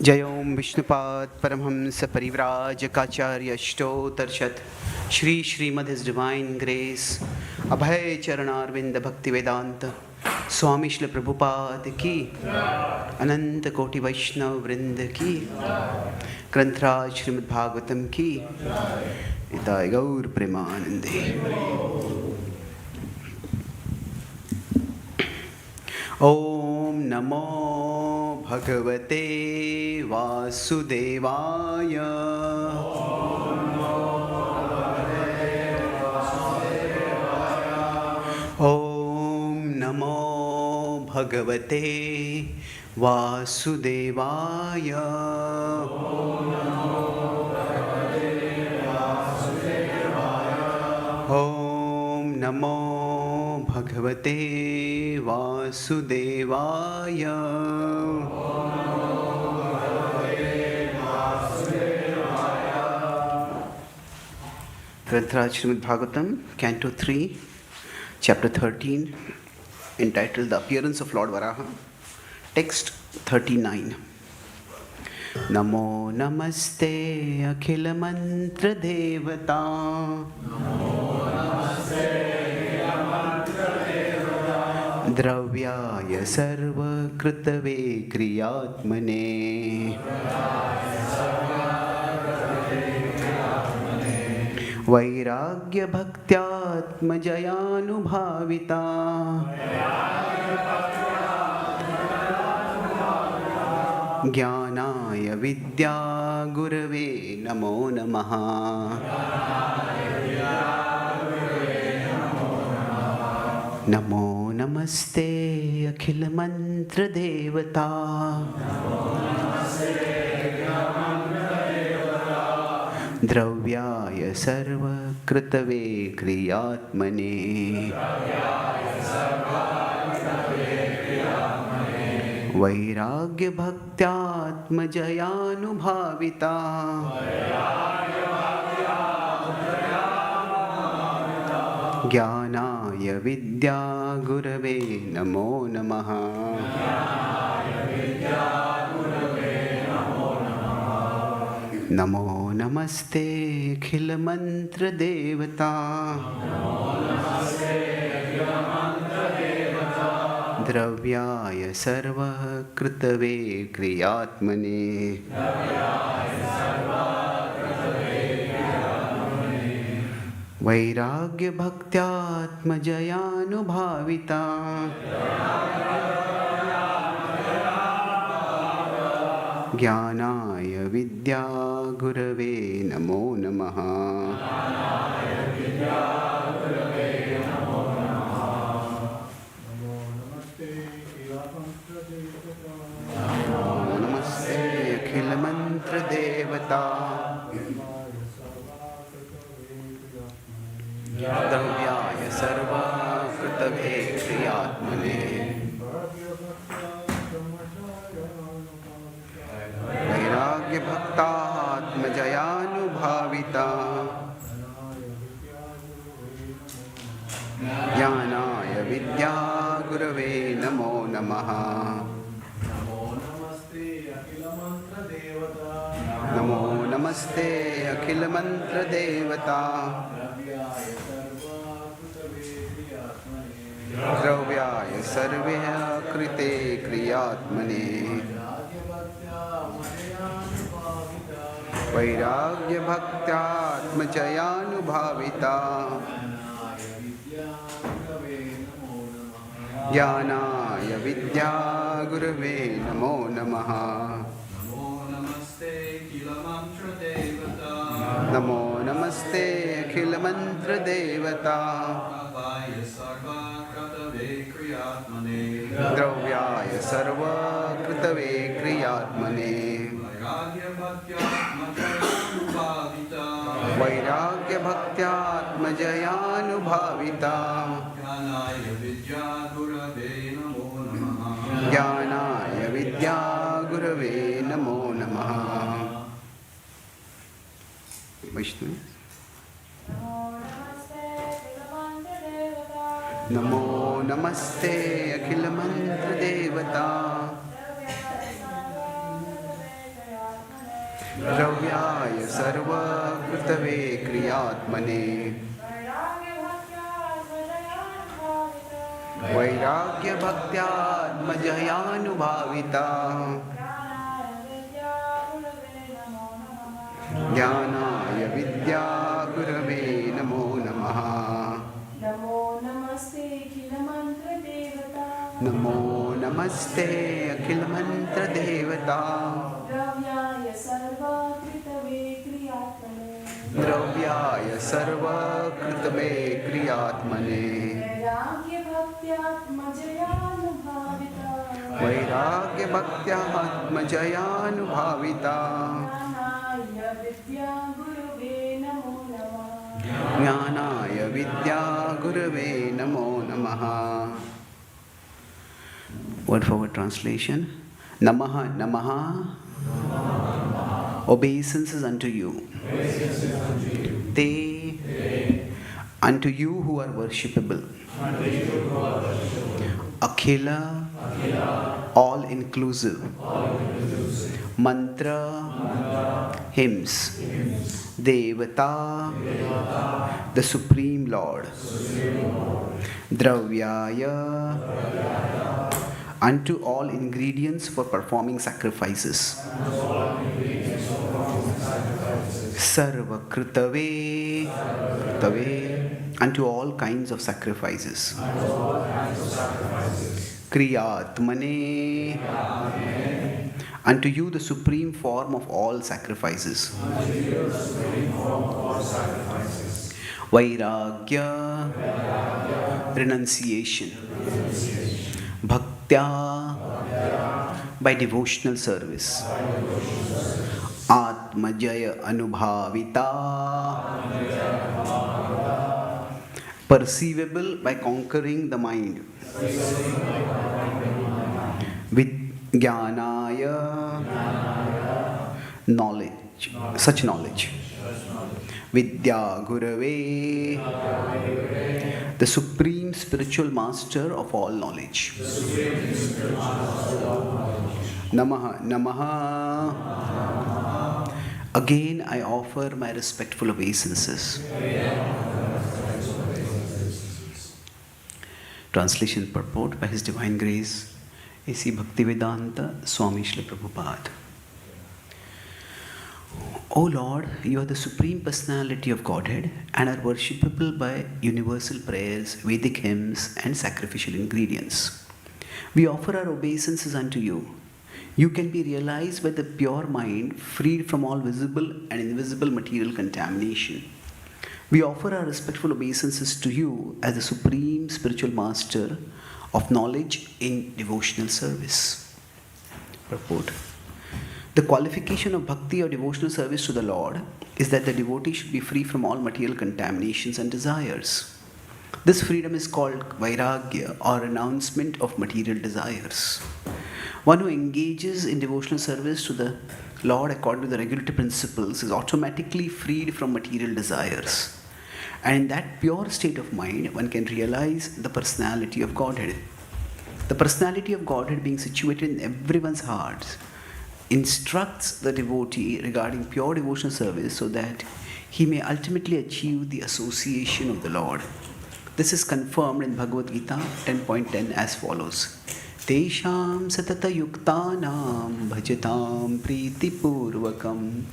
जय ओम विष्णुपाद परमहंस परिव्राजकाचार्य अष्टोत्तरशत Shri Srimad his divine grace Abhay Charanaravinda Bhaktivedanta Swami Shri Prabhupada की अनंत कोटि वैष्णव वृंद की ग्रंथराज श्रीमद् भागवतम की इताय गौर प्रेमानंदे। ओम नमो भगवते वासुदेवाय। ओम नमो भगवते वासुदेवाय। ओम नमो भगवते वासुदेवाय। ग्रंथराज Srimad Bhagavatam canto 3 chapter 13 entitled The Appearance of Lord Varaha. Text 39. नमो नमस्ते अखिल मंत्र देवता। द्रव्याय सर्वकृतवे क्रियात्मने। वैराग्य भक्त्यात्मजयानुभाविता। ज्ञानाय विद्या गुरवे नमो नमः। नमो नमस्ते अखिल मंत्र देवता। द्रव्याय सर्वकृतवे क्रियात्मने। वैराग्य भक्त्यात्मजयानुभाविता। ज्ञानाय विद्या गुरवे नमो नमः। नमो नमस्ते अखिल मंत्र देवता। द्रव्याय सर्वकृतवे क्रियात्मने। वैराग्य भक्त्यात्मजयानुभाविता। ज्ञानाय विद्या गुरवे नमो नमः। नमस्ते अखिल मंत्र देवता। द्रव्याय सर्वकृतवे क्रियात्मने। वैराग्य भक्तात्मजयानुभाविता। ज्ञानाय विद्या गुरवे नमो नमः। नमो नमस्ते अखिल मंत्र देवता। द्रव्याय सर्वे कृते क्रियात्मने। वैराग्य भक्त्यात्मजयानुभाविता। ज्ञानाय विद्या गुरवे नमो नमः। नमो नमस्ते अखिल मंत्र देवता। द्रव्याय सर्वकृतवे क्रियात्मने। वैराग्य भक्त्यात्मजयानुभाविता। ज्ञानाय विद्या गुरवे नमो नमः। वैष्णव नमो नमस्ते अखिल मंत्र देवता। द्रव्याय सर्वकृतवे क्रियात्मने वैराग्यभक्त्यात्मजयानुभाविता ज्ञानाय विद्या गुरवे नमो नमः। नमो नमस्ते अखिल मंत्र देवता। नमो नमस्ते अखिल मंत्र देवता। द्रव्याय सर्वकृतवे क्रियात्मने द्रव्याय सर्वकृतवे क्रियात्मने वैराग्यभक्त्यात्मजयानुभाविता वैराग्यभक्त्यात्मजयानुभाविता ज्ञानाय विद्या गुरुवे नमो नमः। ज्ञानाय विद्या गुरवे नमो नमः। Word for word translation. Namaha Namaha. Obeisances unto you. They unto you who are worshipable. Akhila, all inclusive. Mantra, hymns. Devata, the Supreme Lord. Dravyaya, unto all ingredients for performing sacrifices. Sarva Kritave, unto all kinds of sacrifices. Kriyatmane, unto you the supreme form of all sacrifices. Vairagya, renunciation. Bhaktya, by devotional service. Atmajaya Anubhavita, perceivable by conquering the mind. Vijnanaya, knowledge, such knowledge. Vidya Gurave, the supreme spiritual master of all knowledge. Namaha Namaha. Again I offer my respectful obeisances. Translation purport by His Divine Grace A.C. Bhaktivedanta Swami Srila Prabhupada. O Lord, you are the Supreme Personality of Godhead and are worshipable by universal prayers, Vedic hymns, and sacrificial ingredients. We offer our obeisances unto you. You can be realized by the pure mind, freed from all visible and invisible material contamination. We offer our respectful obeisances to you as the Supreme Spiritual Master of knowledge in devotional service. Purport. The qualification of bhakti or devotional service to the Lord is that the devotee should be free from all material contaminations and desires. This freedom is called vairagya or renouncement of material desires. One who engages in devotional service to the Lord according to the regulative principles is automatically freed from material desires. And in that pure state of mind, one can realize the personality of Godhead. The personality of Godhead being situated in everyone's hearts instructs the devotee regarding pure devotional service so that he may ultimately achieve the association of the Lord. This is confirmed in Bhagavad Gita 10.10 as follows. Tesham satata yuktanam bhajatam priti purvakam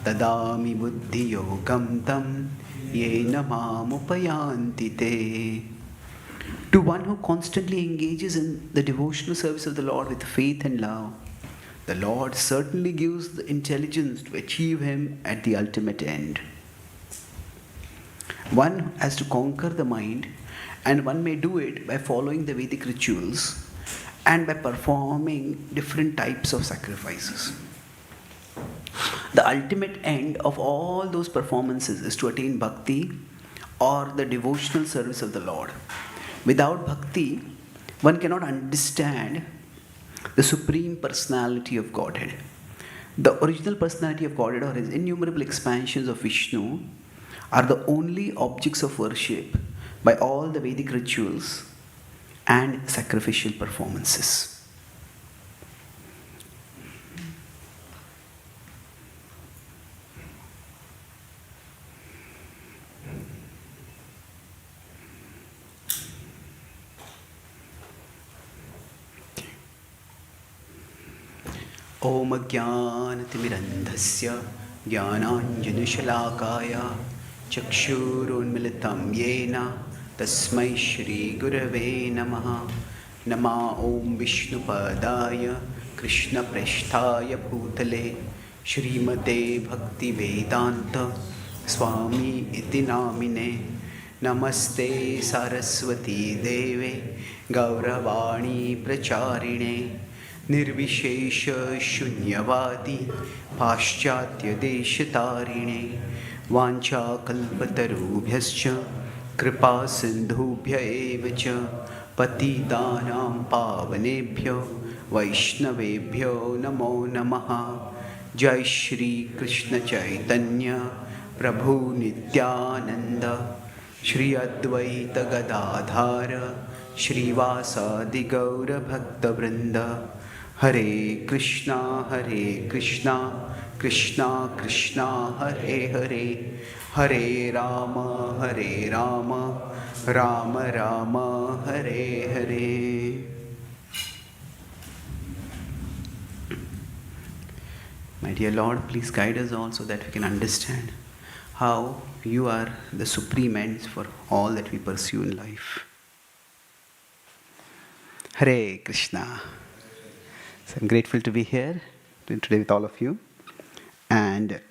tadami buddhi yogam tam yena mamupayanti te. To one who constantly engages in the devotional service of the Lord with faith and love, the Lord certainly gives the intelligence to achieve Him at the ultimate end. One has to conquer the mind, and one may do it by following the Vedic rituals and by performing different types of sacrifices. The ultimate end of all those performances is to attain bhakti or the devotional service of the Lord. Without bhakti, one cannot understand the Supreme Personality of Godhead. The original personality of Godhead or His innumerable expansions of Vishnu are the only objects of worship by all the Vedic rituals and sacrificial performances. ॐ अज्ञानतिमिरन्धस्य ज्ञानाञ्जनशलाकाय चक्षुरुन्मिलितं येन तस्मै श्रीगुरवे नमः। नमः ॐ विष्णुपदाय कृष्णप्रेष्ठाय भूतले श्रीमते भक्तिवेदान्त स्वामी इति नामिने। नमस्ते सरस्वती देवे गौरवाणी प्रचारिणे निर्विशेष शून्यवादी पाश्चात्यदेशतारिणे वाञ्छाकल्पतरुभ्यश्च कृपा सिन्धुभ्य एव च पतितानां पावनेभ्यो वैष्णवेभ्यो नमो नमः। जय श्री कृष्ण चैतन्य प्रभु नित्यानंद श्री अद्वैत गदाधार श्रीवासादि गौर भक्तवृंद। हरे कृष्णा कृष्णा कृष्णा हरे हरे, हरे Ram Ram Ram Hare Hare. My dear Lord, please guide us all so that we can understand how you are the supreme ends for all that we pursue in life. Hare Krishna. So I'm grateful to be here today with all of you. And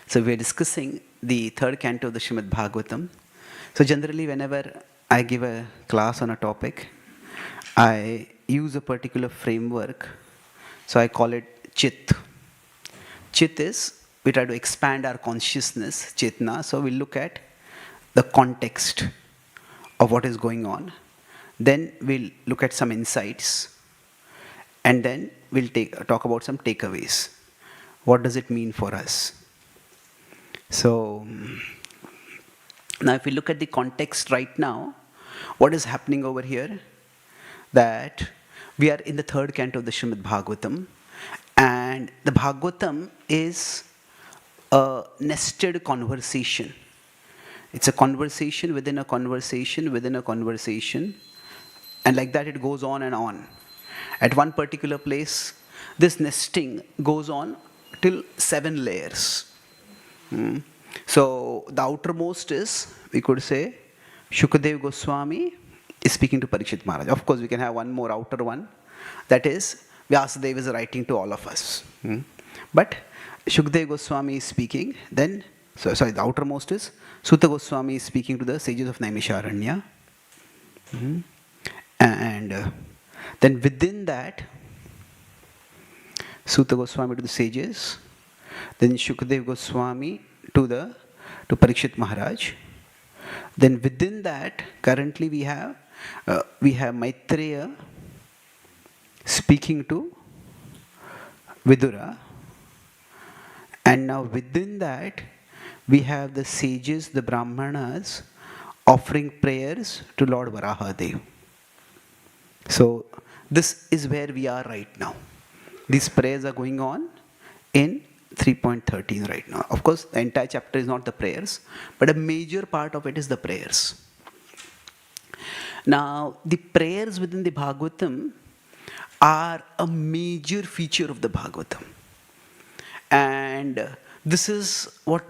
so we're discussing the third canto of the Srimad Bhagavatam. So generally whenever I give a class on a topic, I use a particular framework. So I call it Chit. Chit is, we try to expand our consciousness, Chetna. So we look at the context of what is going on. Then we'll look at some insights. And then we'll talk about some takeaways. What does it mean for us? So now if we look at the context right now, what is happening over here? That we are in the third canto of the Srimad Bhagavatam, and the Bhagavatam is a nested conversation. It's a conversation within a conversation within a conversation, and like that it goes on and on. At one particular place, this nesting goes on till 7 layers. So the outermost is, we could say, Shukadev Goswami is speaking to Parikshit Maharaj. Of course, we can have one more outer one. That is, Vyasadeva is writing to all of us. But Shukadev Goswami is speaking. Then, the outermost is Sutta Goswami is speaking to the sages of Naimisharanya. And then within that, Sutta Goswami to the sages. Then Shukadev Goswami to Parikshit Maharaj. Then within that, currently we have Maitreya speaking to Vidura, and now within that we have the sages, the Brahmanas, offering prayers to Lord Varahadev. So this is where we are right now. These prayers are going on in 3.13 right now. Of course, the entire chapter is not the prayers, but a major part of it is the prayers. Now, the prayers within the Bhagavatam are a major feature of the Bhagavatam. And this is what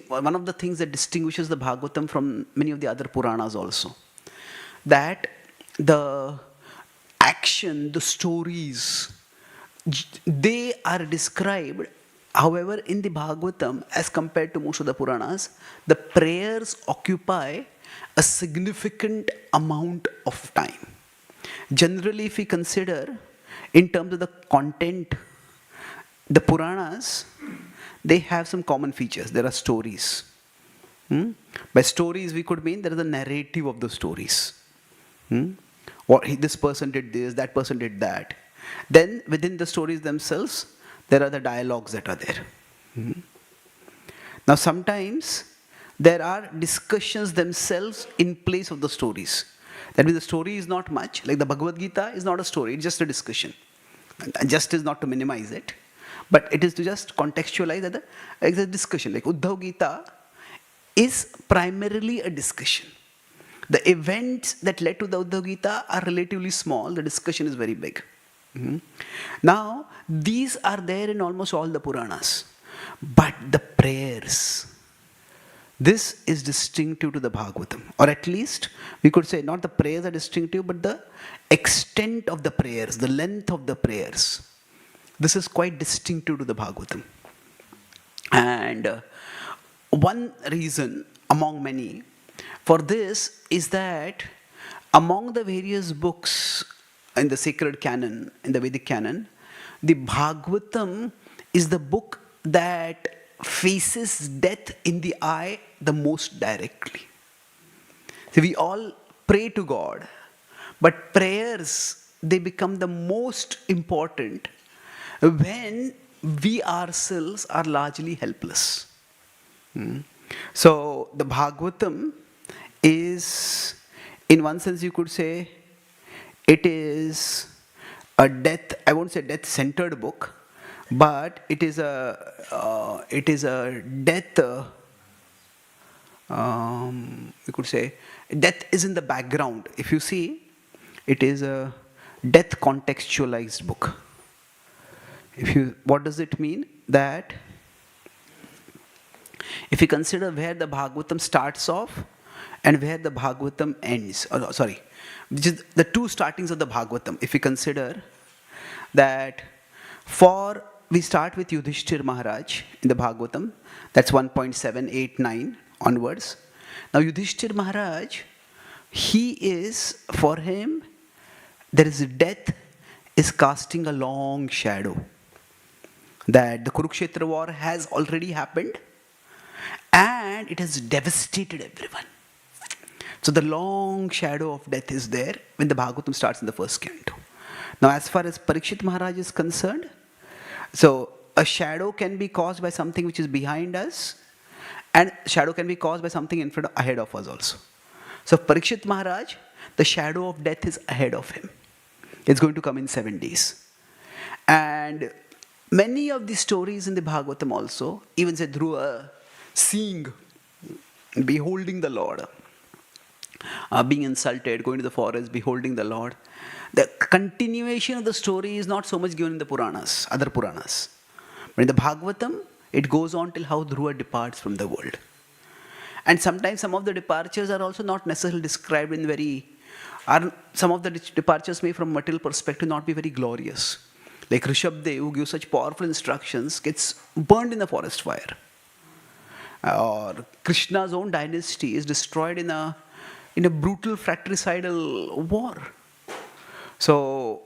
one of the things that distinguishes the Bhagavatam from many of the other Puranas also. That the action, the stories, they are described. However, in the Bhagavatam, as compared to most of the Puranas, the prayers occupy a significant amount of time. Generally, if we consider in terms of the content, the Puranas, they have some common features. There are stories. By stories, we could mean there is a narrative of the stories. This person did this, that person did that. Then within the stories themselves, there are the dialogues that are there. Now sometimes there are discussions themselves in place of the stories. That means the story is not much. Like the Bhagavad Gita is not a story, it's just a discussion. And just is not to minimize it, but it is to just contextualize that it's a discussion. Like Uddhav Gita is primarily a discussion. The events that led to the Uddhav Gita are relatively small, the discussion is very big. Mhm. Now, these are there in almost all the Puranas. But the prayers, this is distinctive to the Bhagavatam. Or at least, we could say not the prayers are distinctive, but the extent of the prayers, the length of the prayers. This is quite distinctive to the Bhagavatam. And one reason among many for this is that among the various books in the sacred canon, in the Vedic canon, the Bhagavatam is the book that faces death in the eye the most directly. So we all pray to God, but prayers, they become the most important when we ourselves are largely helpless. So the Bhagavatam is, in one sense you could say, it is a death, I won't say death-centered book, but it is a death, you could say, death is in the background. If you see, it is a death contextualized book. What does it mean? That if you consider where the Bhagavatam starts off and where the Bhagavatam ends, which is the two startings of the Bhagavatam, if you consider that we start with Yudhishthir Maharaj in the Bhagavatam, that's 1.789 onwards. Now Yudhishthir Maharaj, for him, there is death is casting a long shadow. That the Kurukshetra war has already happened and it has devastated everyone. So the long shadow of death is there when the Bhagavatam starts in the first canto. Now as far as Parikshit Maharaj is concerned, so a shadow can be caused by something which is behind us, and shadow can be caused by something ahead of us also. So Parikshit Maharaj, the shadow of death is ahead of him. It's going to come in 7 days. And many of the stories in the Bhagavatam also, even say Dhruva seeing, beholding the Lord, being insulted, going to the forest, beholding the Lord. The continuation of the story is not so much given in the Puranas, other Puranas. But in the Bhagavatam, it goes on till how Dhruva departs from the world. And sometimes some of the departures are also not necessarily described in some of the departures may from material perspective not be very glorious. Like Rishabdev, who gives such powerful instructions, gets burned in the forest fire. Or Krishna's own dynasty is destroyed in a brutal fratricidal war. So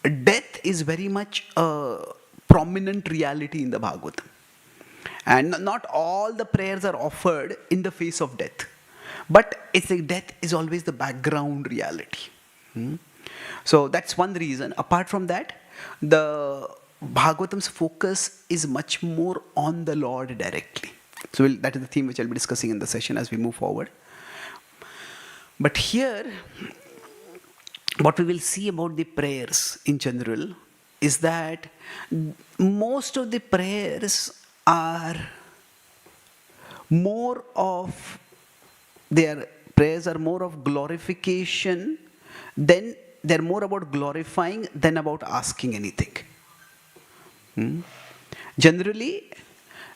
death is very much a prominent reality in the Bhagavatam. And not all the prayers are offered in the face of death. But it's like death is always the background reality. So that's one reason. Apart from that, the Bhagavatam's focus is much more on the Lord directly. So that is the theme which I'll be discussing in the session as we move forward. But here, what we will see about the prayers in general is that most of the prayers are more of glorification, then they're more about glorifying than about asking anything. Generally,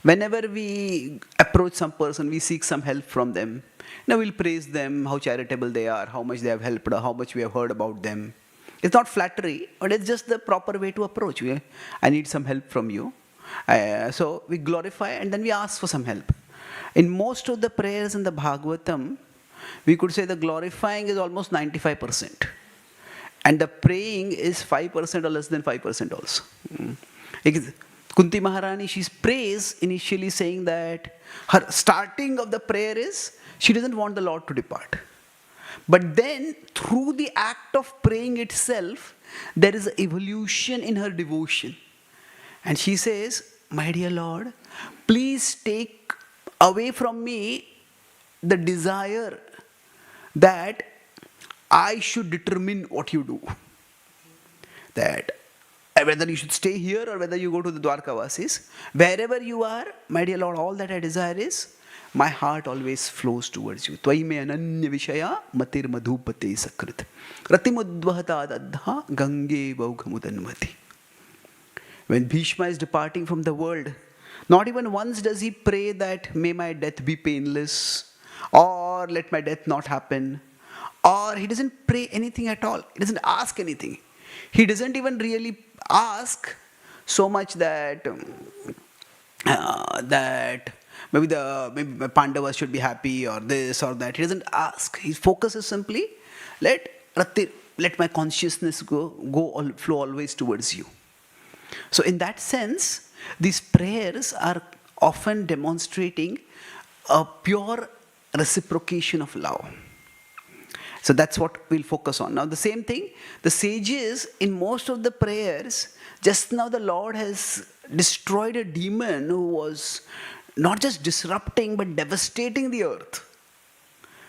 whenever we approach some person, we seek some help from them. Now we'll praise them, how charitable they are, how much they have helped, how much we have heard about them. It's not flattery, but it's just the proper way to approach. I need some help from you. So we glorify and then we ask for some help. In most of the prayers in the Bhagavatam, we could say the glorifying is almost 95%. And the praying is 5% or less than 5% also. Kunti Maharani, she's praised initially saying that her starting of the prayer is she doesn't want the Lord to depart. But then through the act of praying itself, there is an evolution in her devotion. And she says, my dear Lord, please take away from me the desire that I should determine what you do. That whether you should stay here or whether you go to the Dwarkavasis, wherever you are, my dear Lord, all that I desire is my heart always flows towards you. Tvai me ananya vishaya matir madhupate sakrit. Ratimudvahata dadha gange vaughamudanmati. When Bhishma is departing from the world, not even once does he pray that may my death be painless, or let my death not happen, or he doesn't pray anything at all. He doesn't ask anything. He doesn't even really ask so much that that maybe my Pandavas should be happy or this or that. He doesn't ask. His focus is simply let my consciousness flow always towards you. So in that sense, these prayers are often demonstrating a pure reciprocation of love. So that's what we'll focus on. Now the same thing, the sages in most of the prayers, just now the Lord has destroyed a demon who was not just disrupting but devastating the earth.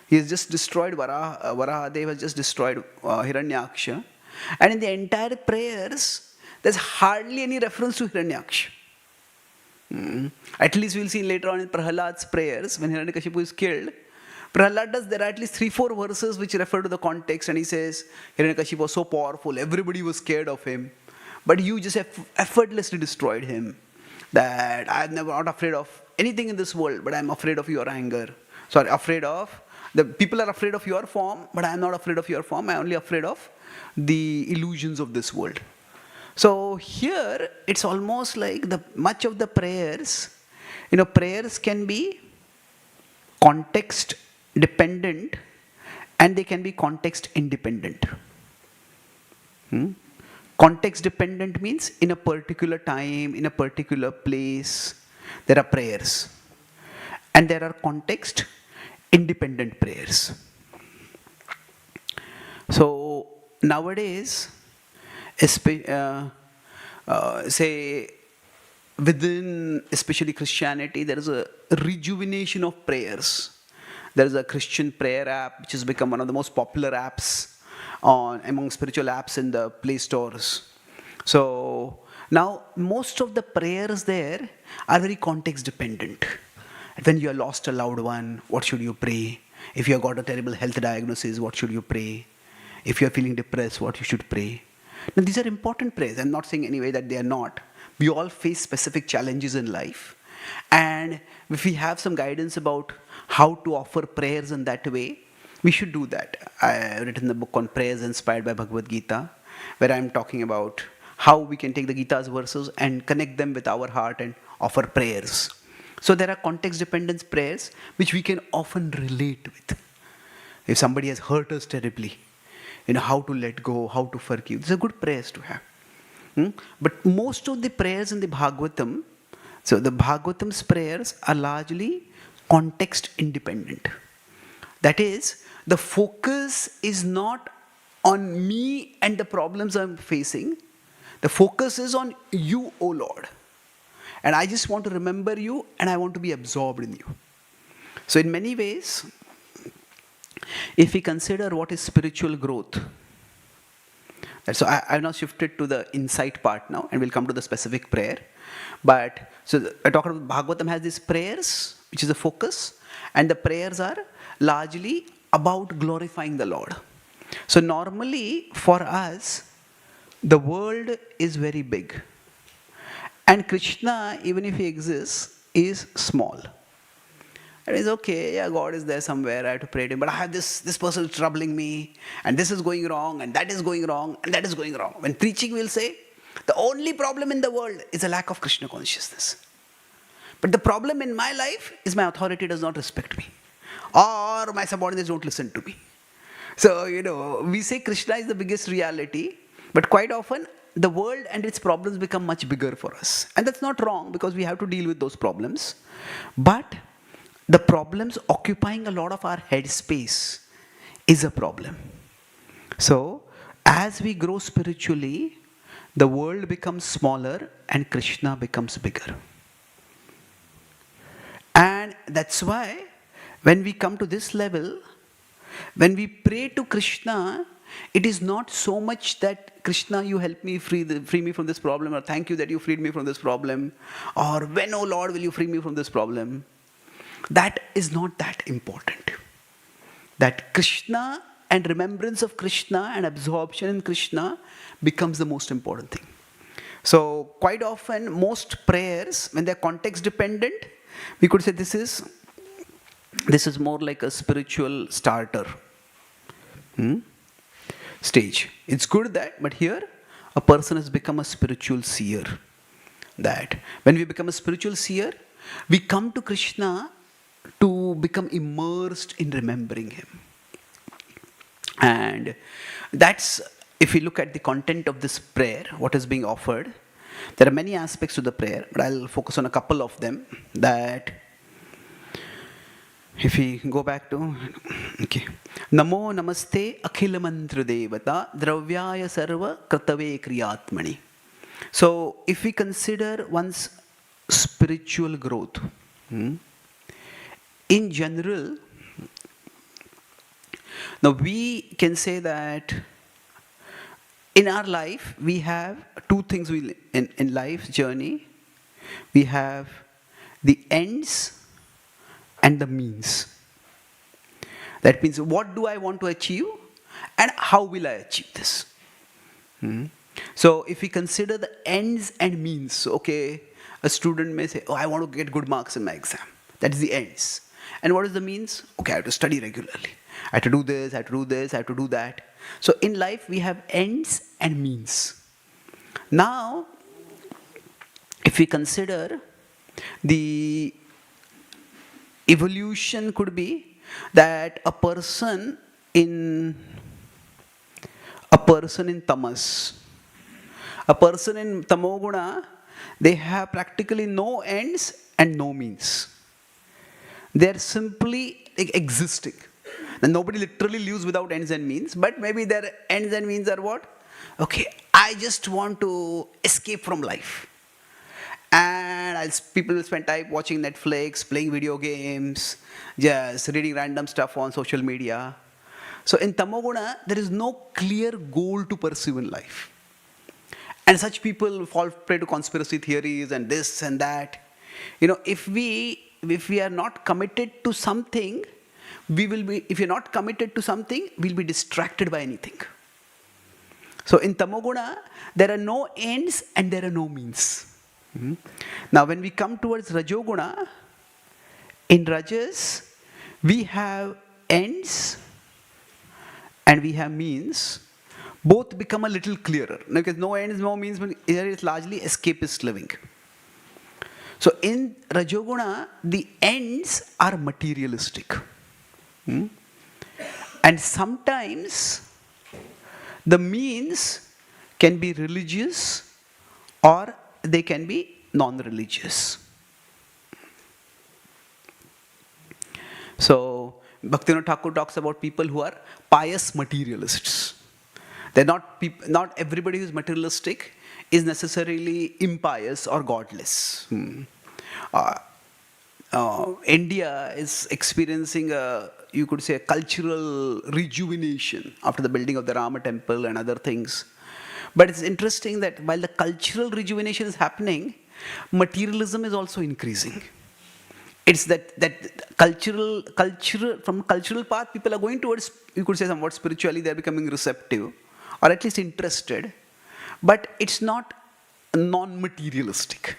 He has just destroyed Varahadev has just destroyed Hiranyaksha. And in the entire prayers, there's hardly any reference to Hiranyaksha. At least we'll see later on in Prahlad's prayers, when Hiranyakashipu is killed, Prahlad does, there are at least 3-4 verses which refer to the context, and he says, Hiranyakashipu was so powerful, everybody was scared of him, but you just effortlessly destroyed him. That I'm never not afraid of anything in this world, but I'm afraid of your anger. The people are afraid of your form, but I'm not afraid of your form, I'm only afraid of the illusions of this world. So here, it's almost like much of the prayers, prayers can be context dependent and they can be context independent. Context dependent means in a particular time, in a particular place, there are prayers. And there are context independent prayers. So nowadays, say within especially Christianity, there is a rejuvenation of prayers. There is a Christian prayer app which has become one of the most popular apps among spiritual apps in the Play stores. So now most of the prayers there are very context dependent. When you have lost a loved one, what should you pray? If you have got a terrible health diagnosis, what should you pray? If you are feeling depressed, what you should pray? Now these are important prayers. I'm not saying anyway that they are not. We all face specific challenges in life. And if we have some guidance about how to offer prayers in that way, we should do that. I have written a book on prayers inspired by Bhagavad Gita, where I'm talking about how we can take the Gita's verses and connect them with our heart and offer prayers. So there are context-dependent prayers which we can often relate with. If somebody has hurt us terribly, how to let go, how to forgive. These are good prayers to have. But most of the prayers in the Bhagavatam, so the Bhagavatam's prayers are largely context independent. That is, the focus is not on me and the problems I'm facing. The focus is on you, O Lord. And I just want to remember you and I want to be absorbed in you. So in many ways, if we consider what is spiritual growth, so I've now shifted to the insight part now, and we'll come to the specific prayer. But so I talk about Bhagavatam has these prayers, which is the focus, and the prayers are largely about glorifying the Lord. So normally for us, the world is very big, and Krishna, even if he exists, is small. It is okay, yeah, God is there somewhere, I have to pray to him, but I have this person is troubling me, and this is going wrong, and that is going wrong, and that is going wrong. When preaching, we'll say, the only problem in the world is a lack of Krishna consciousness. But the problem in my life is my authority does not respect me, or my subordinates don't listen to me. So, we say Krishna is the biggest reality, but quite often, the world and its problems become much bigger for us. And that's not wrong, because we have to deal with those problems. But the problems occupying a lot of our head space is a problem. So, as we grow spiritually, the world becomes smaller and Krishna becomes bigger. And that's why, when we come to this level, when we pray to Krishna, it is not so much that Krishna, you help me free me from this problem, or thank you that you freed me from this problem, or when, oh Lord, will you free me from this problem? that is not that important. That Krishna and remembrance of Krishna and absorption in Krishna becomes the most important thing. So quite often, most prayers, when they're context dependent, we could say this is more like a spiritual starter stage. It's good that, but here a person has become a spiritual seer. That when we become a spiritual seer, we come to Krishna to become immersed in remembering him. And that's, if we look at the content of this prayer, what is being offered, there are many aspects to the prayer, but I'll focus on a couple of them. That if we go back to, okay, Namo Namaste Akhila Mantra Devata Dravyaya Sarva Kratave Kriyatmani. So if we consider one's spiritual growth, in general, now we can say that in our life we have two things in life's journey. We have the ends and the means. That means, what do I want to achieve and how will I achieve this? So if we consider the ends and means, okay, a student may say, oh, I want to get good marks in my exam. That is the ends. And what is the means? Okay, I have to study regularly. I have to do this, I have to do this, I have to do that. So in life we have ends and means. Now, if we consider the evolution, could be that a person in tamas, a person in tamoguna, they have practically no ends and no means. They are simply existing. And nobody literally lives without ends and means, but maybe their ends and means are what? Okay, I just want to escape from life. And people will spend time watching Netflix, playing video games, just reading random stuff on social media. So in Tamoguna, there is no clear goal to pursue in life. And such people fall prey to conspiracy theories and this and that. If we are not committed to something, if you're not committed to something, we'll be distracted by anything. So in Tamoguna, there are no ends and there are no means. Now when we come towards Rajoguna, in Rajas, we have ends and we have means. Both become a little clearer. Because no ends, no means, but here it's largely escapist living. So in Rajoguna, the ends are materialistic. And sometimes the means can be religious or they can be non-religious. So Bhaktivinoda Thakur talks about people who are pious materialists. They're not everybody who's materialistic is necessarily impious or godless. India is experiencing you could say, a cultural rejuvenation after the building of the Rama temple and other things. But it's interesting that while the cultural rejuvenation is happening, materialism is also increasing. It's that from cultural path, people are going towards, you could say somewhat spiritually, they're becoming receptive, or at least interested, but it's not non-materialistic.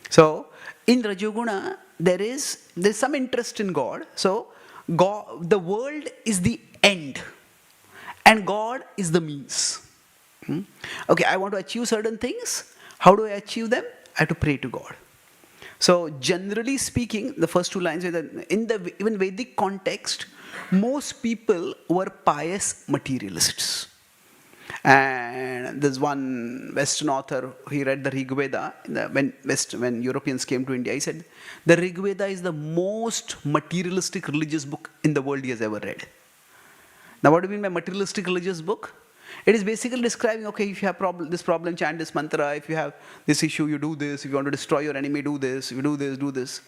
So, in Rajoguna, there's some interest in God. So, God, the world is the end, and God is the means. Okay, I want to achieve certain things. How do I achieve them? I have to pray to God. So, generally speaking, the first two lines, in the even Vedic context, most people were pious materialists. And there's one Western author, he read the Rig Veda, when Europeans came to India, he said, the Rig Veda is the most materialistic religious book in the world he has ever read. Now what do you mean by materialistic religious book? It is basically describing, okay, if you have this problem, chant this mantra. If you have this issue, you do this. If you want to destroy your enemy, do this. If you do this, do this.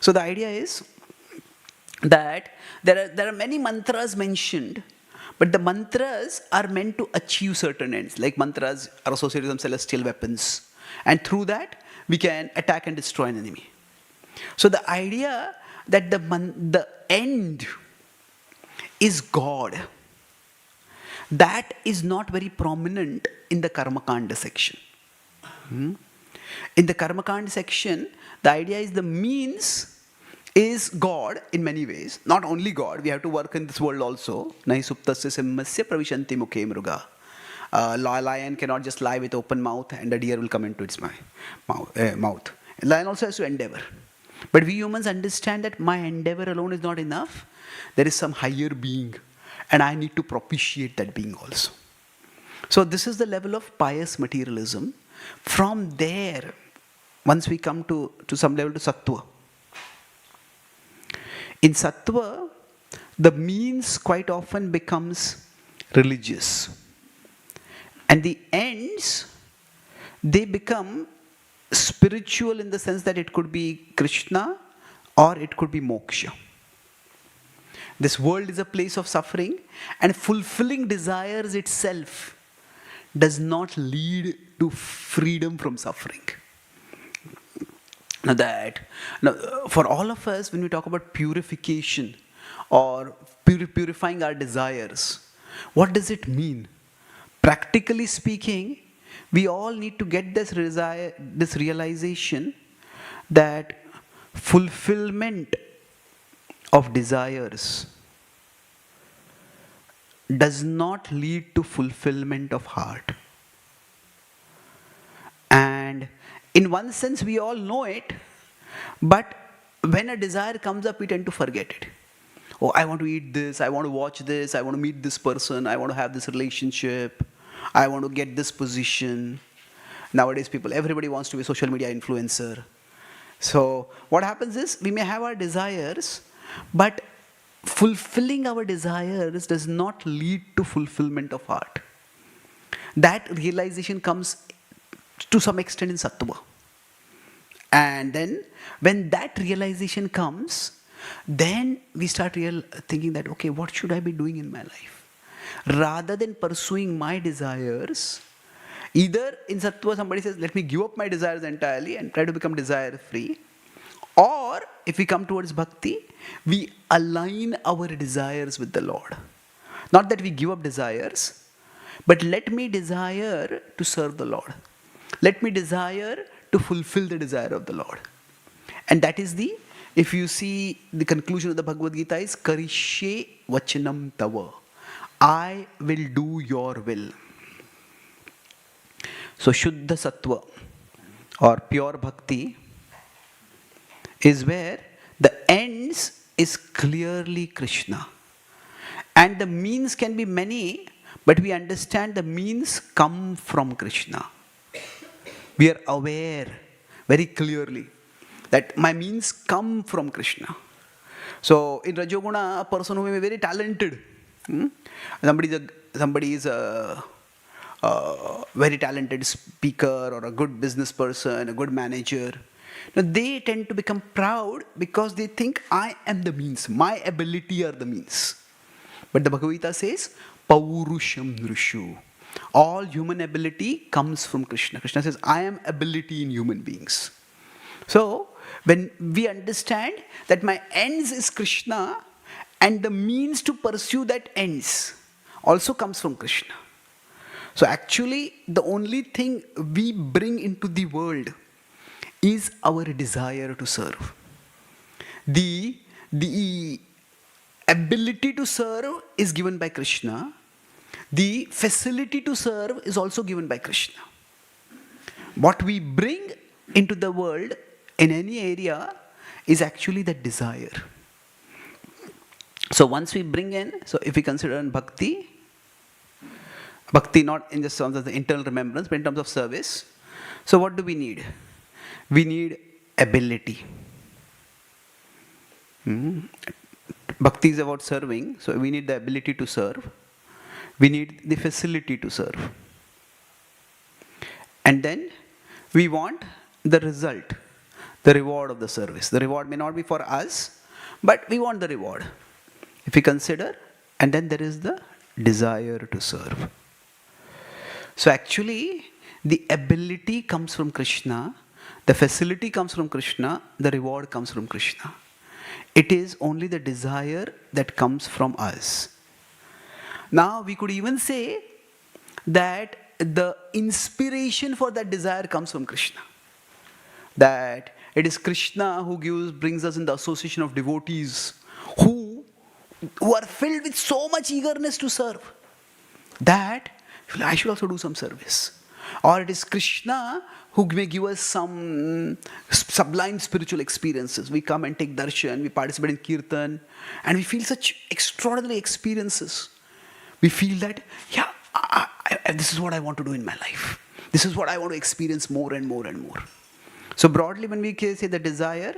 So the idea is that there are many mantras mentioned, but the mantras are meant to achieve certain ends. Like mantras are associated with some celestial weapons. And through that, we can attack and destroy an enemy. So the idea that the end is God. That is not very prominent in the Karmakanda section. In the Karmakanda section, the idea is the means is God in many ways. Not only God, we have to work in this world also. Nahi suptasya simmasya pravishanti mukhe mruga. Lion cannot just lie with open mouth and a deer will come into its mouth. Lion also has to endeavor. But we humans understand that my endeavor alone is not enough. There is some higher being and I need to propitiate that being also. So this is the level of pious materialism. From there, once we come to some level to sattva. In sattva, the means quite often becomes religious. And the ends, they become spiritual in the sense that it could be Krishna or it could be moksha. This world is a place of suffering, and fulfilling desires itself does not lead to freedom from suffering. Now, for all of us, when we talk about purification or purifying our desires, what does it mean? Practically speaking, we all need to get this realization that fulfillment of desires does not lead to fulfillment of heart. And in one sense, we all know it, but when a desire comes up, we tend to forget it. Oh, I want to eat this, I want to watch this, I want to meet this person, I want to have this relationship, I want to get this position. Nowadays, everybody wants to be a social media influencer. So what happens is, we may have our desires, but fulfilling our desires does not lead to fulfillment of heart. That realization comes to some extent in sattva. And then when that realization comes, then we start thinking that, okay, what should I be doing in my life? Rather than pursuing my desires, either in sattva somebody says, let me give up my desires entirely and try to become desire free. Or if we come towards bhakti, we align our desires with the Lord. Not that we give up desires, but let me desire to serve the Lord. Let me desire to fulfill the desire of the Lord. And that is if you see the conclusion of the Bhagavad Gita is Karishye Vachanam Tava. I will do your will. So Shuddha Sattva or pure bhakti is where the ends is clearly Krishna. And the means can be many, but we understand the means come from Krishna. We are aware very clearly that my means come from Krishna. So in Rajoguna, a person who may be very talented, somebody is a very talented speaker or a good business person, a good manager. Now they tend to become proud because they think I am the means, my ability are the means. But the Bhagavad Gita says, Paurusham Nrishu. All human ability comes from Krishna. Krishna says, I am ability in human beings. So, when we understand that my ends is Krishna and the means to pursue that ends also comes from Krishna. So actually, the only thing we bring into the world is our desire to serve. The ability to serve is given by Krishna. The facility to serve is also given by Krishna. What we bring into the world in any area is actually the desire. So once we bring in, so if we consider in bhakti not in the terms of the internal remembrance, but in terms of service. So what do we need? We need ability. Bhakti is about serving, so we need the ability to serve. We need the facility to serve. And then we want the result, the reward of the service. The reward may not be for us, but we want the reward. If we consider, and then there is the desire to serve. So actually, the ability comes from Krishna, the facility comes from Krishna, the reward comes from Krishna. It is only the desire that comes from us. Now, we could even say that the inspiration for that desire comes from Krishna. That it is Krishna who brings us in the association of devotees who are filled with so much eagerness to serve that I should also do some service. Or it is Krishna who may give us some sublime spiritual experiences. We come and take darshan, we participate in kirtan, and we feel such extraordinary experiences. We feel that, yeah, this is what I want to do in my life. This is what I want to experience more and more and more. So broadly, when we say the desire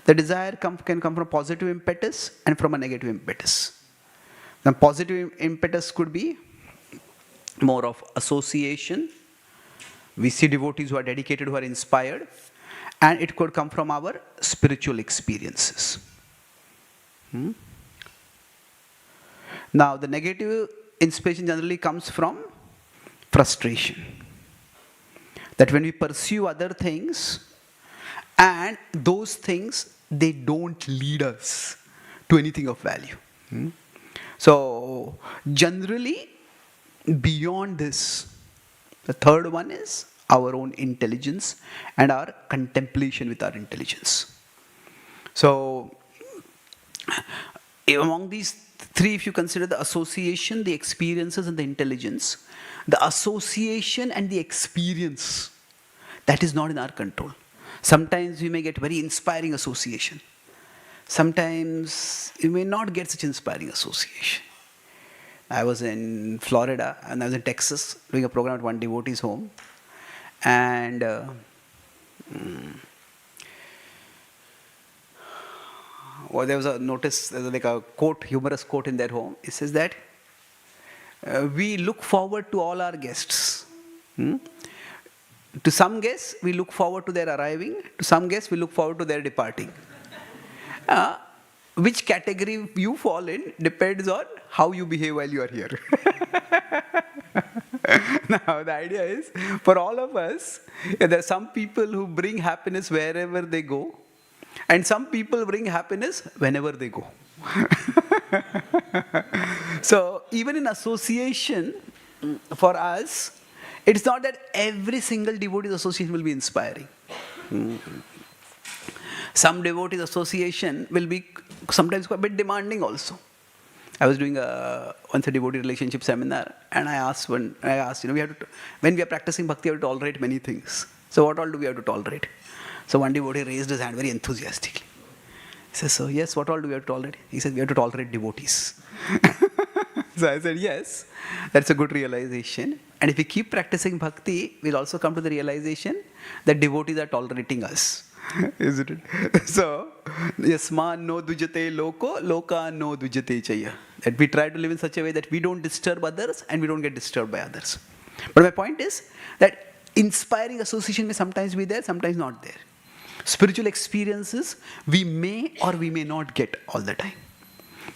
can come from a positive impetus and from a negative impetus. The positive impetus could be more of association. We see devotees who are dedicated, who are inspired, and it could come from our spiritual experiences. Now, the negative inspiration generally comes from frustration. That when we pursue other things, and those things, they don't lead us to anything of value. So, generally, beyond this, the third one is our own intelligence and our contemplation with our intelligence. So, among these three, if you consider the association, the experiences, and the intelligence, the association and the experience, that is not in our control. Sometimes we may get very inspiring association. Sometimes you may not get such inspiring association. I was in Florida and I was in Texas doing a program at one devotee's home. And there was a notice, like a quote, humorous quote in their home. It says that we look forward to all our guests. To some guests, we look forward to their arriving. To some guests, we look forward to their departing. Which category you fall in depends on how you behave while you are here. Now, the idea is, for all of us, there are some people who bring happiness wherever they go, and some people bring happiness whenever they go. So, even in association, for us, it's not that every single devotee's association will be inspiring. Some devotees' association will be sometimes quite a bit demanding also. I was doing once a devotee relationship seminar, and I asked, we have to, when we are practicing bhakti, we have to tolerate many things. So what all do we have to tolerate? So one devotee raised his hand very enthusiastically. He says, so yes, what all do we have to tolerate? He said, we have to tolerate devotees. So I said, yes, that's a good realization. And if we keep practicing bhakti, we'll also come to the realization that devotees are tolerating us. Isn't it? So, yasman no dujate loko, loka no dujate chaya. That we try to live in such a way that we don't disturb others and we don't get disturbed by others. But my point is that inspiring association may sometimes be there, sometimes not there. Spiritual experiences we may or we may not get all the time.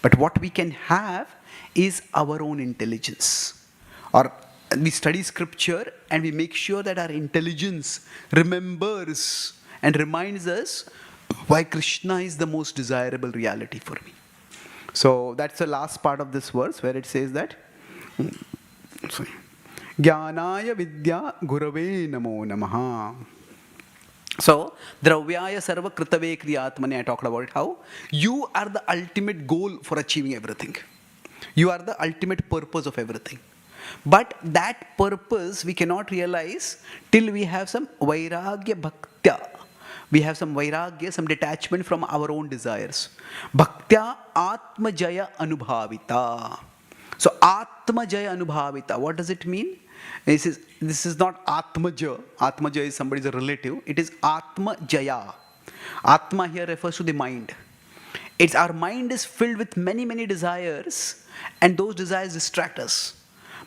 But what we can have is our own intelligence. Or we study scripture and we make sure that our intelligence remembers and reminds us why Krishna is the most desirable reality for me. So that's the last part of this verse where it says that Jnanaya Vidya Gurave Namo Namaha. So, Dravyaya Sarva Kritave Kriyatmane, I talked about it, how you are the ultimate goal for achieving everything. You are the ultimate purpose of everything. But that purpose we cannot realize till we have some Vairagya Bhaktya. We have some Vairagya, some detachment from our own desires. Bhaktya Atma Jaya Anubhavita. So Atma Jaya Anubhavita, what does it mean? This is not Atmaja. Atmaja is somebody's relative. It is Atma Jaya. Atma here refers to the mind. It's our mind is filled with many, many desires, and those desires distract us.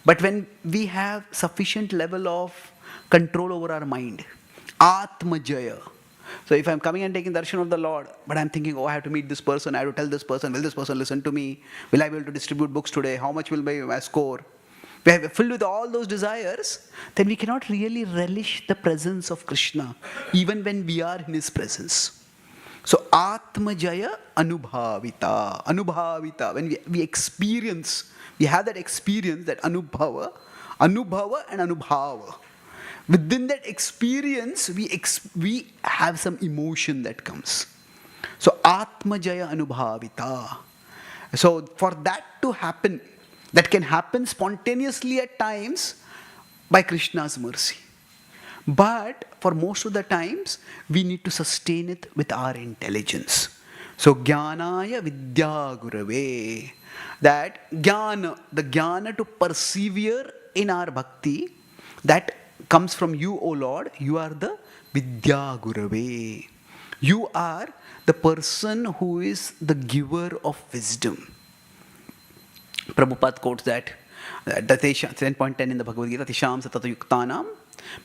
But when we have sufficient level of control over our mind, Atma Jaya. So if I'm coming and taking darshan of the Lord, but I'm thinking, oh, I have to meet this person, I have to tell this person, will this person listen to me? Will I be able to distribute books today? How much will be my score? We are filled with all those desires, then we cannot really relish the presence of Krishna, even when we are in His presence. So Atmajaya Anubhavita. Anubhavita, when we experience, we have that experience, that Anubhava and Anubhava. Within that experience, we have some emotion that comes. So Atmajaya Anubhavita. So for that to happen, that can happen spontaneously at times by Krishna's mercy. But for most of the times, we need to sustain it with our intelligence. So Jnanaya Vidya Gurave. That Jnana, the Jnana to persevere in our bhakti, that comes from you, O Lord. You are the Vidya Gurave. You are the person who is the giver of wisdom. Prabhupada quotes that 10.10 in the Bhagavad Gita, Tisham Satata Yuktanam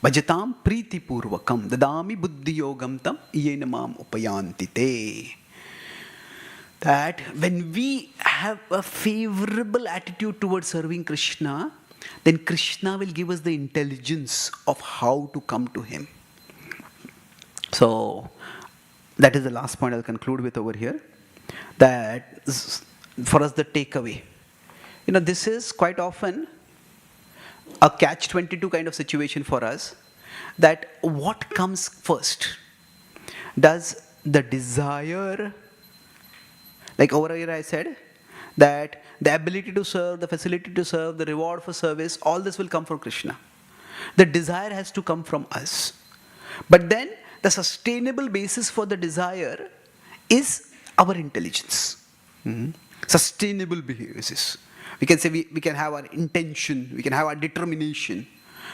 Bhajatam Priti Purvakam Dadami Buddhi Yogam Tam Yenamam Upayantite. That when we have a favorable attitude towards serving Krishna, then Krishna will give us the intelligence of how to come to Him. So, that is the last point I'll conclude with over here. That for us, the takeaway. This is quite often a catch-22 kind of situation for us. That what comes first? Does the desire, like over here I said, that the ability to serve, the facility to serve, the reward for service, all this will come from Krishna. The desire has to come from us. But then the sustainable basis for the desire is our intelligence. Sustainable behaviors. We can say we can have our intention, we can have our determination.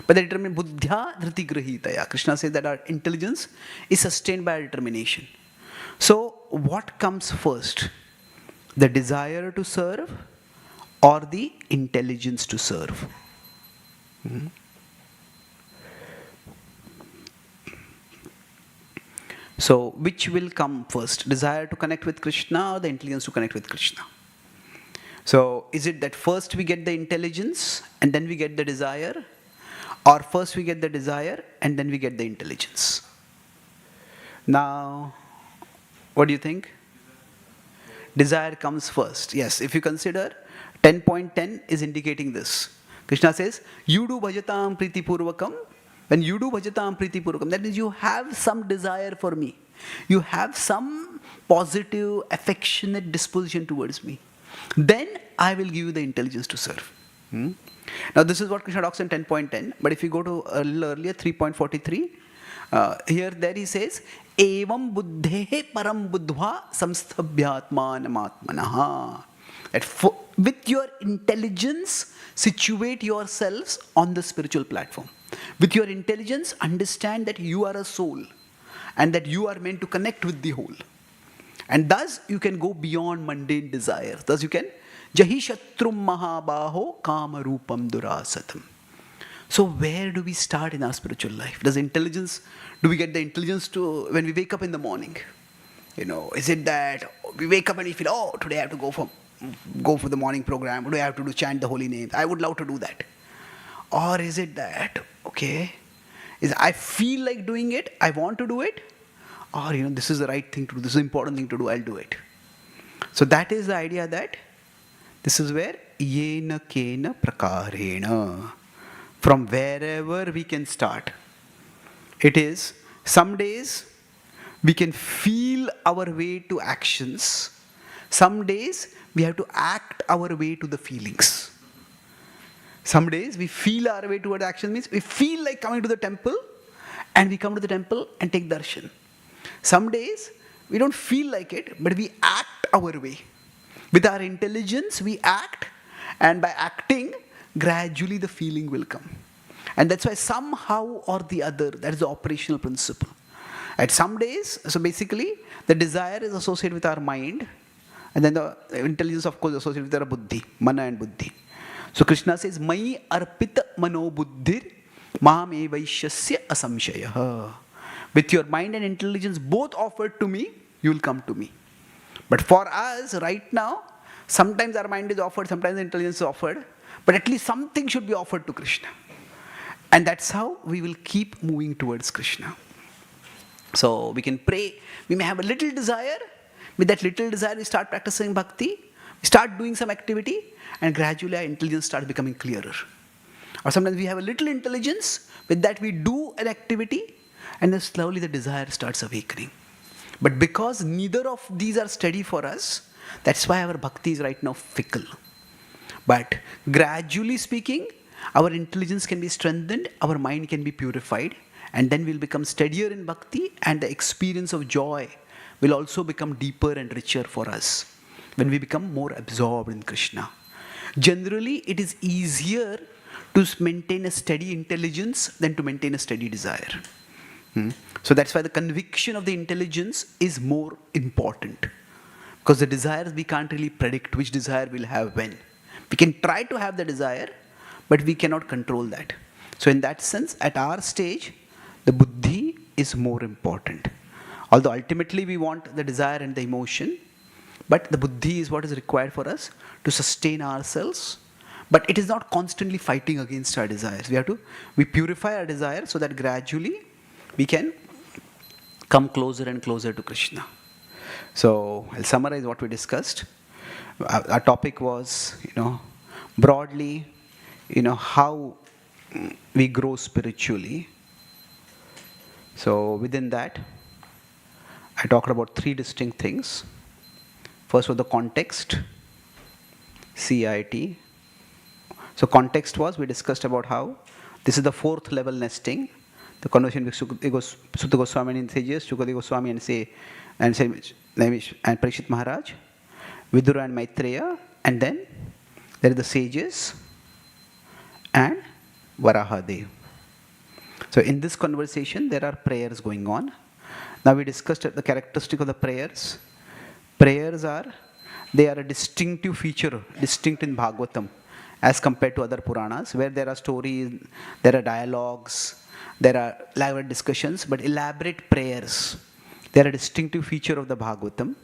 But the determination, buddhya dhriti grahitaya. Krishna says that our intelligence is sustained by our determination. So what comes first? The desire to serve or the intelligence to serve? So which will come first? Desire to connect with Krishna or the intelligence to connect with Krishna? So is it that first we get the intelligence and then we get the desire? Or first we get the desire and then we get the intelligence? Now, what do you think? Desire comes first. Yes, if you consider 10.10 is indicating this. Krishna says, you do bhajatam priti purvakam. When you do bhajatam priti purvakam, that means you have some desire for me. You have some positive, affectionate disposition towards me. Then I will give you the intelligence to serve. Now this is what Krishna talks in 10.10. But if you go to a little earlier, 3.43, there he says, Evam buddhehe param buddhva samsthabhyatmanam. That with your intelligence, situate yourselves on the spiritual platform. With your intelligence, understand that you are a soul and that you are meant to connect with the whole. And thus you can go beyond mundane desires. Thus you can Jahi Shatrum Mahabaho Kama Rupam Durasatam. So where do we start in our spiritual life? Do we get the intelligence to when we wake up in the morning? Is it that we wake up and we feel, today I have to go for the morning program, today I have to chant the holy names. I would love to do that. Or is it that, I feel like doing it, I want to do it, or this is the right thing to do, this is the important thing to do, I'll do it. So that is the idea that this is where yena kena prakarena, from wherever we can start. It is, some days we can feel our way to actions. Some days we have to act our way to the feelings. Some days we feel our way toward action, means we feel like coming to the temple and we come to the temple and take darshan. Some days we don't feel like it, but we act our way. With our intelligence we act, and by acting, gradually the feeling will come. And that's why somehow or the other, that is the operational principle. At some days, so basically, the desire is associated with our mind, and then the intelligence, of course, is associated with our buddhi, mana and buddhi. So Krishna says, Mai arpita mano buddhir mam evaishyasya asamshayah. With your mind and intelligence both offered to me, you will come to me. But for us, right now, sometimes our mind is offered, sometimes the intelligence is offered, but at least something should be offered to Krishna. And that's how we will keep moving towards Krishna. So we can pray. We may have a little desire. With that little desire, we start practicing bhakti. We start doing some activity, and gradually our intelligence starts becoming clearer. Or sometimes we have a little intelligence. With that, we do an activity, and then slowly the desire starts awakening. But because neither of these are steady for us, that's why our bhakti is right now fickle. But gradually speaking, our intelligence can be strengthened, our mind can be purified, and then we'll become steadier in bhakti, and the experience of joy will also become deeper and richer for us when we become more absorbed in Krishna. Generally, it is easier to maintain a steady intelligence than to maintain a steady desire. So that's why the conviction of the intelligence is more important. Because the desires, we can't really predict which desire we'll have when. We can try to have the desire, but we cannot control that. So in that sense, at our stage, the buddhi is more important. Although ultimately we want the desire and the emotion, but the buddhi is what is required for us to sustain ourselves. But it is not constantly fighting against our desires. We purify our desire so that gradually we can come closer and closer to Krishna. So I'll summarize what we discussed. Our topic was, broadly, how we grow spiritually. So within that, I talked about 3 distinct things. First was the context, CIT. So context was, we discussed about how this is the 4th level nesting. The conversation with Sutta Goswami and sages, Shukadeva Goswami and Parishit Maharaj, Vidura and Maitreya, and then there are the sages and Varahadev. So in this conversation, there are prayers going on. Now we discussed the characteristic of the prayers. Prayers they are a distinctive feature, distinct in Bhagavatam as compared to other Puranas, where there are stories, there are dialogues, there are elaborate discussions, but elaborate prayers. They are a distinctive feature of the Bhagavatam.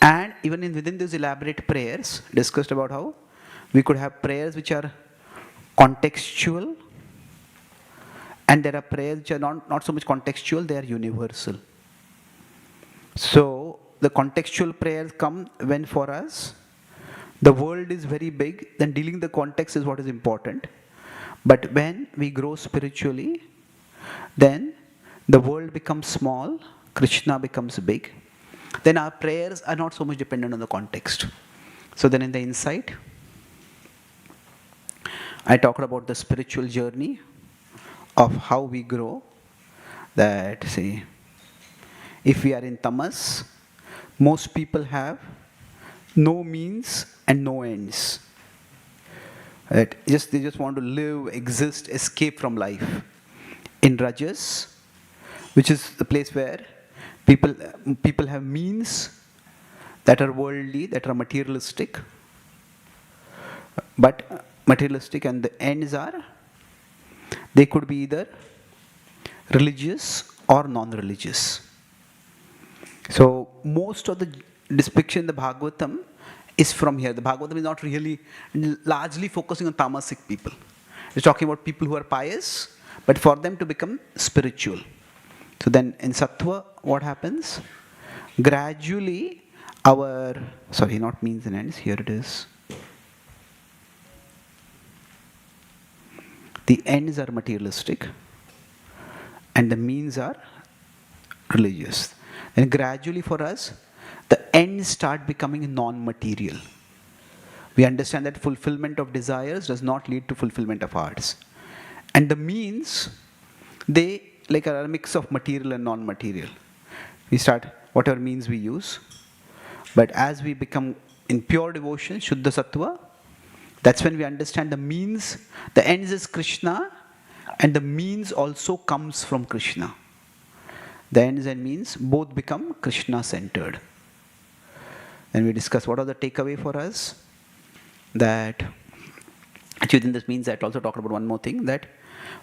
And even within these elaborate prayers, discussed about how we could have prayers which are contextual, and there are prayers which are not so much contextual, they are universal. So the contextual prayers come when for us the world is very big, then dealing the context is what is important. But when we grow spiritually, then the world becomes small, Krishna becomes big. Then our prayers are not so much dependent on the context. So then in the insight, I talked about the spiritual journey of how we grow. That, see, if we are in tamas, most people have no means and no ends. They just want to live, exist, escape from life. In rajas, which is the place where people have means that are worldly, that are materialistic, and the ends are, they could be either religious or non-religious. So most of the depiction in the Bhagavatam is from here. The Bhagavatam is not really largely focusing on tamasic people. It's talking about people who are pious, but for them to become spiritual. So then in Sattva, what happens? Gradually not means and ends, here it is. The ends are materialistic and the means are religious. And gradually for us, the ends start becoming non-material. We understand that fulfillment of desires does not lead to fulfillment of hearts. And the means, they are a mix of material and non-material. We start whatever means we use. But as we become in pure devotion, Shuddha Sattva, that's when we understand the means, the ends is Krishna, and the means also comes from Krishna. The ends and means both become Krishna-centered. And we discuss what are the takeaway for us. That, actually within this means, I also talked about one more thing, that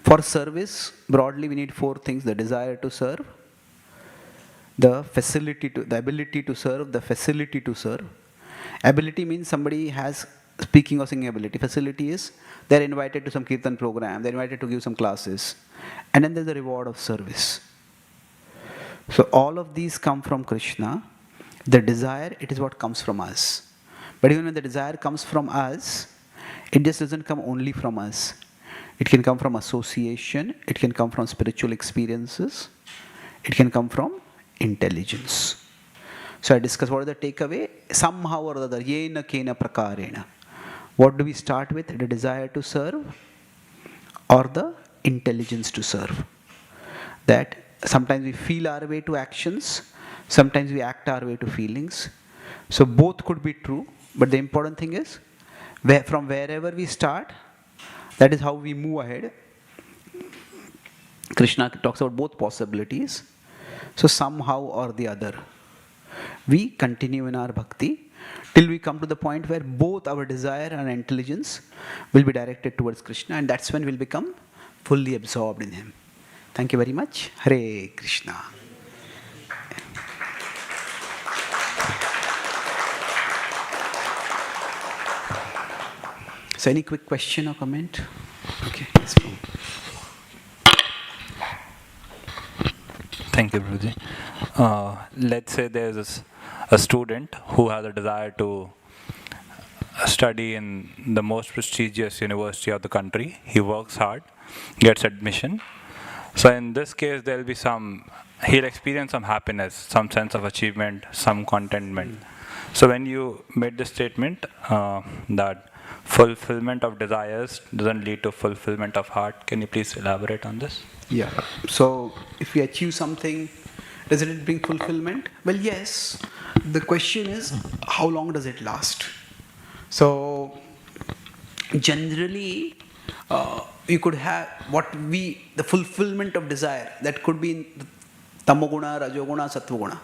for service, broadly we need 4 things: the desire to serve, the ability to serve, the facility to serve. Ability means somebody has speaking or singing ability. Facility is they're invited to some kirtan program, they're invited to give some classes. And then there's the reward of service. So all of these come from Krishna. The desire, it is what comes from us. But even when the desire comes from us, it just doesn't come only from us. It can come from association, it can come from spiritual experiences, it can come from intelligence. So I discussed what is the takeaway? Somehow or other, yena kena prakarena. What do we start with? The desire to serve or the intelligence to serve? That sometimes we feel our way to actions, sometimes we act our way to feelings. So both could be true, but the important thing is, from wherever we start, that is how we move ahead. Krishna talks about both possibilities. So somehow or the other, we continue in our bhakti till we come to the point where both our desire and intelligence will be directed towards Krishna, and that's when we'll become fully absorbed in Him. Thank you very much. Hare Krishna. So any quick question or comment? Okay, let's go. Thank you, Guruji. Let's say there's a student who has a desire to study in the most prestigious university of the country. He works hard, gets admission. So in this case, he'll experience some happiness, some sense of achievement, some contentment. So when you made the statement that fulfillment of desires doesn't lead to fulfillment of heart, can you please elaborate on this? Yeah. So if we achieve something, does it bring fulfillment? Well, yes. The question is, how long does it last? So generally, you could have the fulfillment of desire, that could be in tamoguna, rajoguna, satvaguna.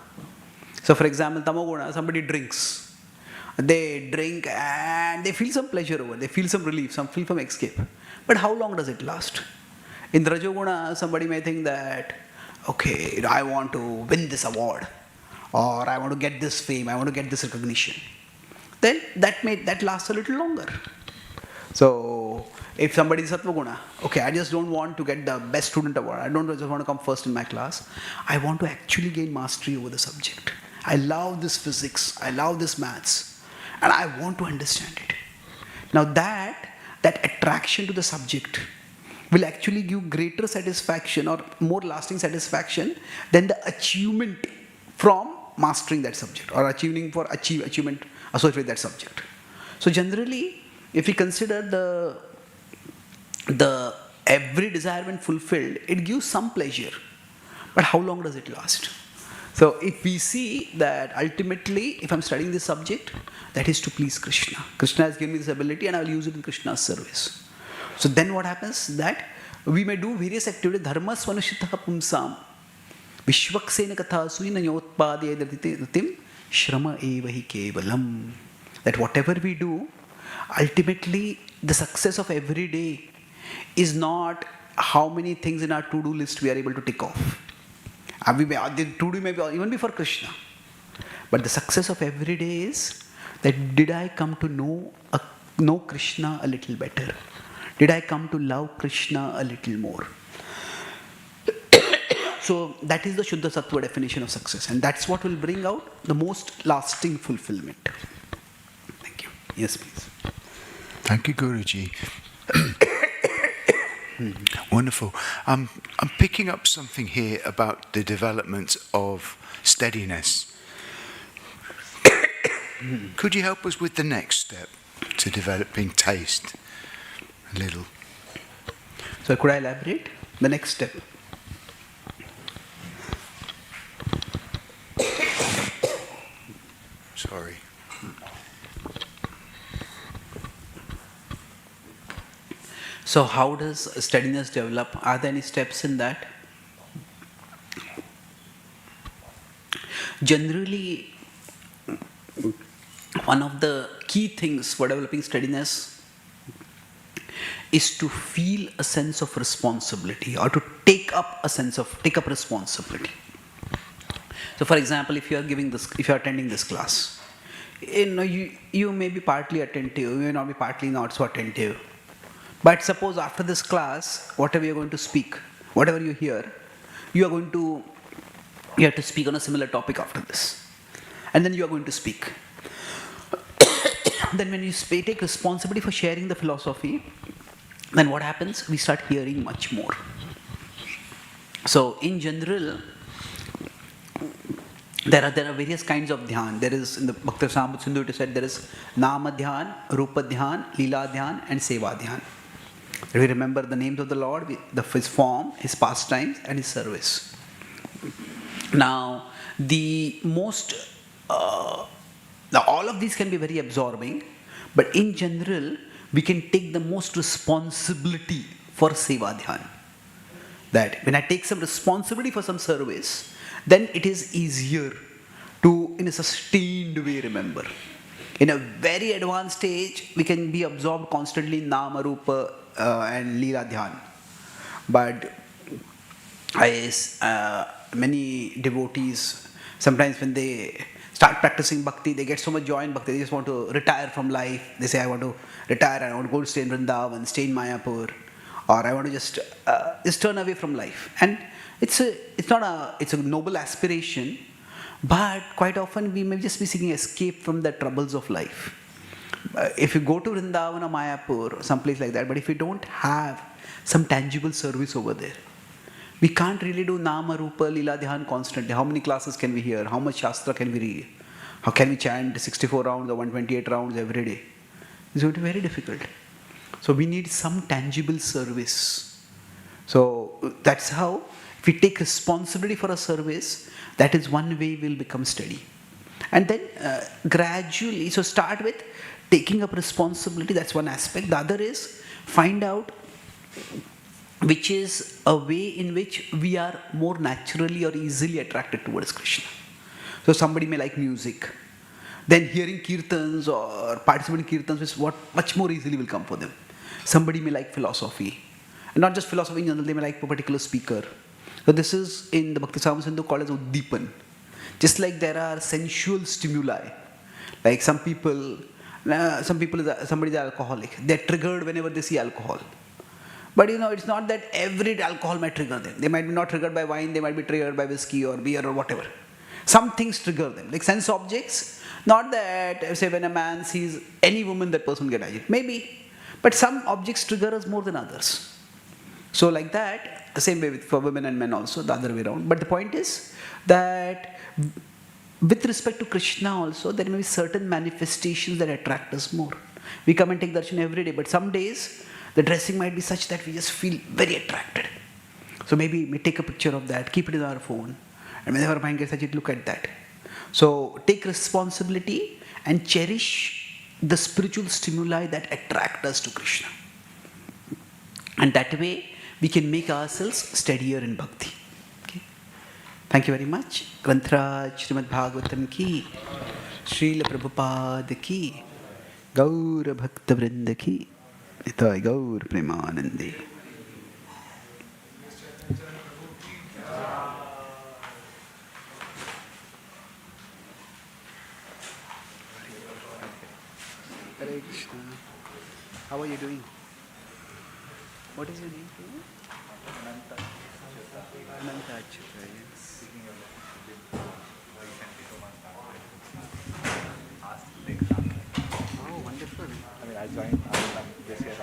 So for example, tamoguna, somebody drinks. They drink and they feel some pleasure over it. They feel some relief, feel some escape. But how long does it last? In Rajoguna, somebody may think that, okay, I want to win this award, or I want to get this fame, I want to get this recognition. Then that lasts a little longer. So if somebody is Satvaguna, okay, I just don't want to get the best student award, I don't just want to come first in my class, I want to actually gain mastery over the subject. I love this physics, I love this maths, and I want to understand it. Now that attraction to the subject will actually give greater satisfaction or more lasting satisfaction than the achievement from mastering that subject or achievement associated with that subject. So generally, if we consider the every desire when fulfilled, it gives some pleasure. But how long does it last? So if we see that ultimately, if I'm studying this subject, that is to please Krishna. Krishna has given me this ability and I will use it in Krishna's service. So then what happens? That we may do various activities. Dharma swanushitaha pumsam vishvaksena katha suina yotpadya ritim shrama evahi kevalam. That whatever we do, ultimately the success of every day is not how many things in our to-do list we are able to tick off. The to-do may be even before Krishna. But the success of every day is that did I come to know Krishna a little better? Did I come to love Krishna a little more? So that is the Shuddha Sattva definition of success. And that's what will bring out the most lasting fulfillment. Thank you. Yes, please. Thank you, Guruji. Wonderful. I'm picking up something here about the development of steadiness. Could you help us with the next step to developing taste? A little. So could I elaborate? The next step. Sorry. So how does steadiness develop? Are there any steps in that? Generally, one of the key things for developing steadiness is to feel a sense of responsibility or to take up responsibility. So for example, if you are attending this class, you may be partly attentive, you may not be partly not so attentive. But suppose after this class, whatever you're going to speak, whatever you hear, you are going to You have to speak on a similar topic after this. And then you are going to speak. Then when you take responsibility for sharing the philosophy, then what happens? We start hearing much more. So in general, there are various kinds of dhyan. There is, in the Bhaktivedanta Manor, it is said there is Nama dhyan, Rupa dhyan, Lila dhyan, and Seva dhyan. We remember the names of the Lord, his form, his pastimes, and his service. Now, all of these can be very absorbing, but in general, we can take the most responsibility for Seva dhyan. That when I take some responsibility for some service, then it is easier to, in a sustained way, remember. In a very advanced stage, we can be absorbed constantly in Nama, Rupa, and Lila Dhyan. But many devotees, sometimes when they start practicing bhakti, they get so much joy in bhakti, they just want to retire from life. They say, I want to retire, I want to go to stay in Vrindavan, stay in Mayapur, or I want to just turn away from life. And it's a noble aspiration, but quite often we may just be seeking escape from the troubles of life. If you go to Vrindavan or Mayapur or someplace like that, but if you don't have some tangible service over there, we can't really do Nama, Rupa, Lila Dhyan constantly. How many classes can we hear? How much Shastra can we read? How can we chant 64 rounds or 128 rounds every day? It's going to be very difficult. So we need some tangible service. So that's how, if we take responsibility for a service, that is one way we'll become steady. And then gradually, so start with taking up responsibility, that's one aspect. The other is find out which is a way in which we are more naturally or easily attracted towards Krishna. So somebody may like music. Then hearing kirtans or participating in kirtans is what much more easily will come for them. Somebody may like philosophy. And not just philosophy in general, they may like a particular speaker. So this is in the Bhaktivedanta Manor called as Uddipan. Just like there are sensual stimuli. Like somebody is alcoholic. They're triggered whenever they see alcohol. But it's not that every alcohol might trigger them. They might be not triggered by wine, they might be triggered by whiskey or beer or whatever. Some things trigger them, like sense objects. Not that, say, when a man sees any woman, that person get agitated. Maybe. But some objects trigger us more than others. So like that, the same way for women and men also, the other way around. But the point is that with respect to Krishna also, there may be certain manifestations that attract us more. We come and take darshan every day, but some days, the dressing might be such that we just feel very attracted. So maybe we take a picture of that, keep it in our phone, and whenever our mind gets agitated, look at that. So take responsibility and cherish the spiritual stimuli that attract us to Krishna. And that way, we can make ourselves steadier in bhakti. Okay? Thank you very much. Grantraj Srimad Bhagavatam ki, Srila Prabhupada ki, Gaura Bhakta Vrinda ki, Nitai Gaur Premanande. Hare Krishna. How are you doing? What is your name? Ananta Achyuta, yes. Oh, wonderful. I joined this year.